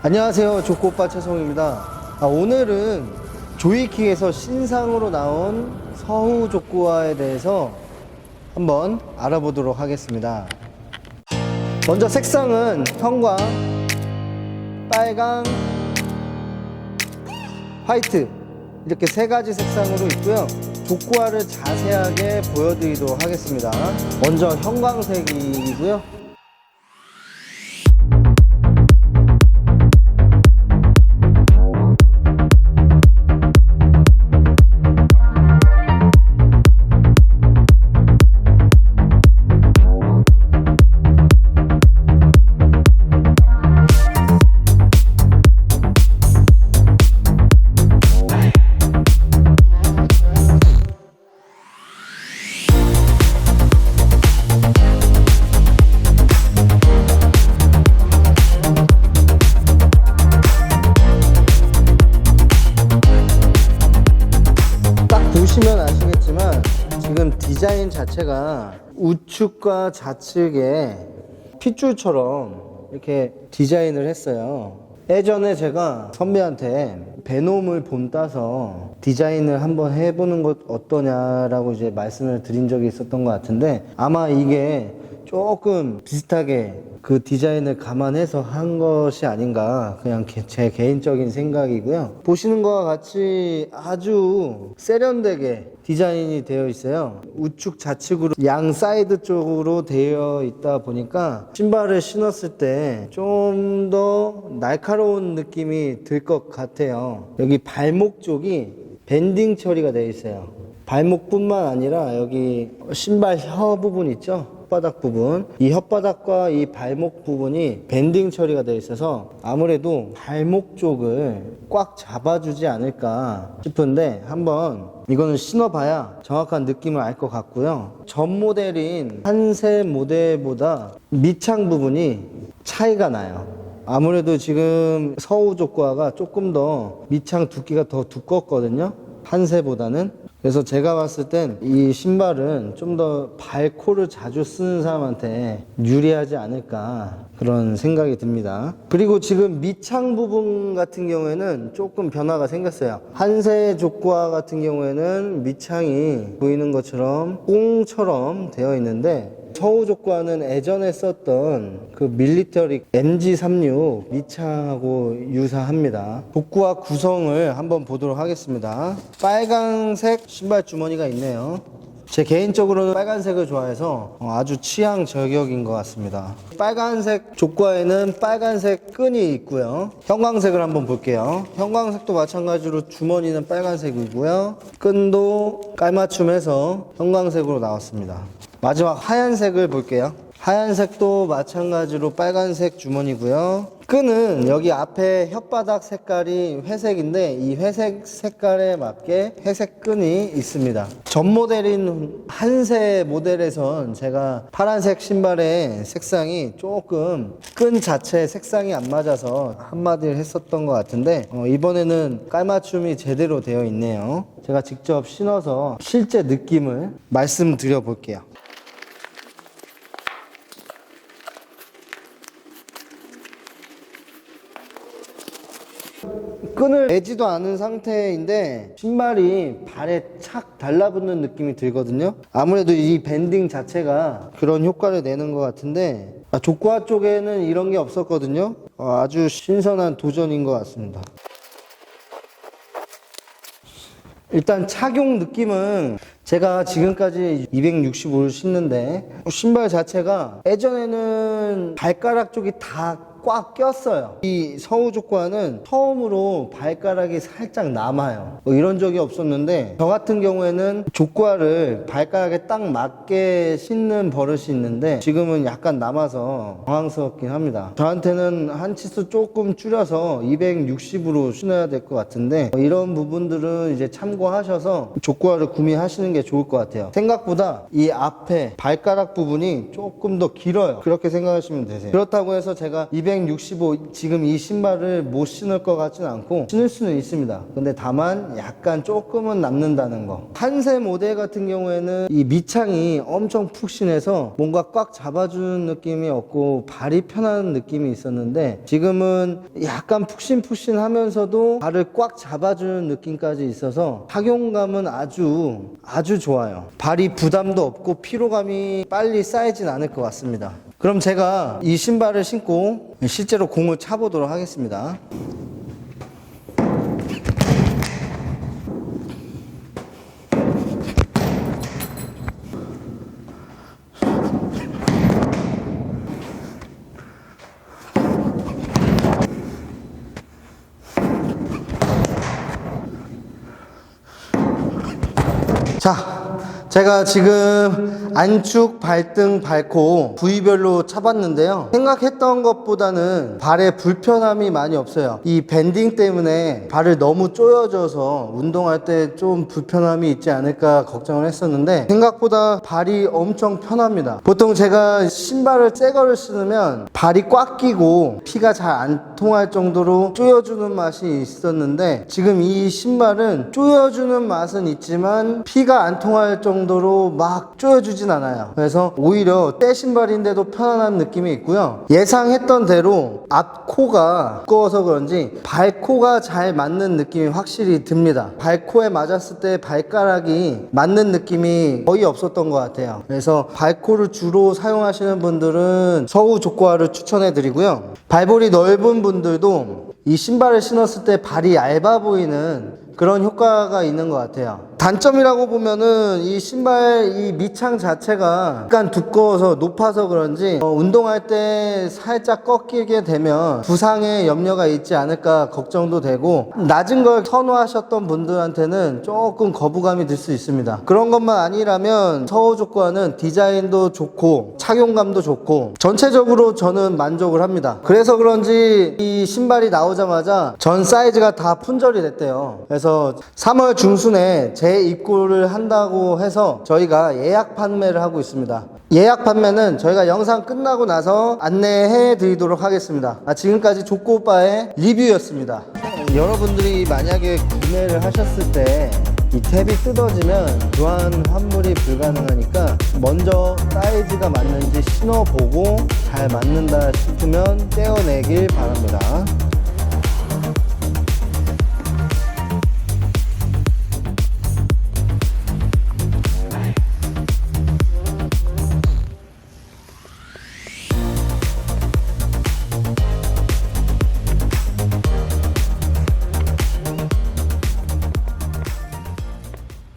안녕하세요, 조코오빠 최성입니다. 오늘은 조이킥에서 신상으로 나온 서후 족구화에 대해서 한번 알아보도록 하겠습니다. 먼저 색상은 형광, 빨강, 화이트 이렇게 세 가지 색상으로 있고요. 족구화를 자세하게 보여드리도록 하겠습니다. 먼저 형광색이고요. 보시면 아시겠지만 지금 디자인 자체가 우측과 좌측에 핏줄처럼 이렇게 디자인을 했어요. 예전에 제가 선배한테 베놈을 본 따서 디자인을 한번 해보는 것 어떠냐라고 이제 말씀을 드린 적이 있었던 것 같은데, 아마 이게 조금 비슷하게 그 디자인을 감안해서 한 것이 아닌가, 그냥 제 개인적인 생각이고요. 보시는 것과 같이 아주 세련되게 디자인이 되어 있어요. 우측 좌측으로 양 사이드 쪽으로 되어 있다 보니까 신발을 신었을 때 좀 더 날카로운 느낌이 들 것 같아요. 여기 발목 쪽이 밴딩 처리가 되어 있어요. 발목뿐만 아니라 여기 신발 혀 부분 있죠? 혓바닥 부분, 이 혓바닥과 이 발목 부분이 밴딩 처리가 되어 있어서 아무래도 발목 쪽을 꽉 잡아주지 않을까 싶은데, 한번 이거는 신어봐야 정확한 느낌을 알 것 같고요. 전 모델인 한세 모델보다 밑창 부분이 차이가 나요. 아무래도 지금 서후 족구화가 조금 더 밑창 두께가 더 두껍거든요, 한세보다는. 그래서 제가 봤을 땐 이 신발은 좀 더 발코를 자주 쓰는 사람한테 유리하지 않을까, 그런 생각이 듭니다. 그리고 지금 밑창 부분 같은 경우에는 조금 변화가 생겼어요. 한세 족구화 같은 경우에는 밑창이 보이는 것처럼 꽁처럼 되어 있는데, 서후 족구화는 예전에 썼던 그 밀리터리 MG36 밑창하고 유사합니다. 족구화 구성을 한번 보도록 하겠습니다. 빨간색 신발 주머니가 있네요. 제 개인적으로는 빨간색을 좋아해서 아주 취향 저격인 것 같습니다. 빨간색 족구화에는 빨간색 끈이 있고요. 형광색을 한번 볼게요. 형광색도 마찬가지로 주머니는 빨간색이고요. 끈도 깔맞춤해서 형광색으로 나왔습니다. 마지막 하얀색을 볼게요. 하얀색도 마찬가지로 빨간색 주머니고요. 끈은 여기 앞에 혓바닥 색깔이 회색인데, 이 회색 색깔에 맞게 회색 끈이 있습니다. 전 모델인 한세 모델에선 제가 파란색 신발의 색상이 조금 끈 자체 색상이 안 맞아서 한마디를 했었던 것 같은데, 이번에는 깔맞춤이 제대로 되어 있네요. 제가 직접 신어서 실제 느낌을 말씀드려 볼게요. 끈을 매지도 않은 상태인데 신발이 발에 착 달라붙는 느낌이 들거든요. 아무래도 이 밴딩 자체가 그런 효과를 내는 것 같은데, 족구화 쪽에는 이런 게 없었거든요. 아주 신선한 도전인 것 같습니다. 일단 착용 느낌은 제가 지금까지 265를 신는데, 신발 자체가 예전에는 발가락 쪽이 다 꽉 꼈어요. 이 서후 족구화는 처음으로 발가락이 살짝 남아요. 이런 적이 없었는데, 저 같은 경우에는 족구화를 발가락에 딱 맞게 신는 버릇이 있는데 지금은 약간 남아서 당황스럽긴 합니다. 저한테는 한 치수 조금 줄여서 260으로 신어야 될 것 같은데, 이런 부분들은 이제 참고하셔서 족구화를 구매하시는 게 좋을 것 같아요. 생각보다 이 앞에 발가락 부분이 조금 더 길어요. 그렇게 생각하시면 되세요. 그렇다고 해서 제가 2 265 지금 이 신발을 못 신을 것 같진 않고 신을 수는 있습니다. 근데 다만 약간 조금은 남는다는 거. 한세 모델 같은 경우에는 이 밑창이 엄청 푹신해서 뭔가 꽉 잡아주는 느낌이 없고 발이 편한 느낌이 있었는데 지금은 약간 푹신푹신하면서도 발을 꽉 잡아주는 느낌까지 있어서 착용감은 아주 좋아요. 발이 부담도 없고 피로감이 빨리 쌓이진 않을 것 같습니다. 그럼 제가 이 신발을 신고 실제로 공을 차보도록 하겠습니다. 자, 제가 지금 안축, 발등, 발코 부위별로 차봤는데요. 생각했던 것보다는 발에 불편함이 많이 없어요. 이 밴딩 때문에 발을 너무 조여져서 운동할 때 좀 불편함이 있지 않을까 걱정을 했었는데 생각보다 발이 엄청 편합니다. 보통 제가 신발을 새 거를 신으면 발이 꽉 끼고 피가 잘 안 통할 정도로 조여주는 맛이 있었는데 지금 이 신발은 조여주는 맛은 있지만 피가 안 통할 정도로 막 조여주진 않아요. 그래서 오히려 새 신발인데도 편안한 느낌이 있고요. 예상했던 대로 앞코가 두꺼워서 그런지 발코가 잘 맞는 느낌이 확실히 듭니다. 발코에 맞았을 때 발가락이 맞는 느낌이 거의 없었던 것 같아요. 그래서 발코를 주로 사용하시는 분들은 서우 조코아를 추천해 드리고요. 발볼이 넓은 분들도 이 신발을 신었을 때 발이 얇아 보이는 그런 효과가 있는 것 같아요. 단점이라고 보면은 이 신발 이 밑창 자체가 약간 두꺼워서 높아서 그런지 운동할 때 살짝 꺾이게 되면 부상의 염려가 있지 않을까 걱정도 되고 낮은 걸 선호하셨던 분들한테는 조금 거부감이 들 수 있습니다. 그런 것만 아니라면 서우 조코아는 디자인도 좋고 착용감도 좋고 전체적으로 저는 만족을 합니다. 그래서 그런지 이 신발이 나오자마자 전 사이즈가 다 품절이 됐대요. 그래서 3월 중순에 재입고를 한다고 해서 저희가 예약 판매를 하고 있습니다. 예약 판매는 저희가 영상 끝나고 나서 안내해 드리도록 하겠습니다. 지금까지 조코오빠의 리뷰였습니다. 여러분들이 만약에 구매를 하셨을 때 이 탭이 뜯어지면 교환 환불이 불가능하니까 먼저 사이즈가 맞는지 신어보고 잘 맞는다 싶으면 떼어내길 바랍니다.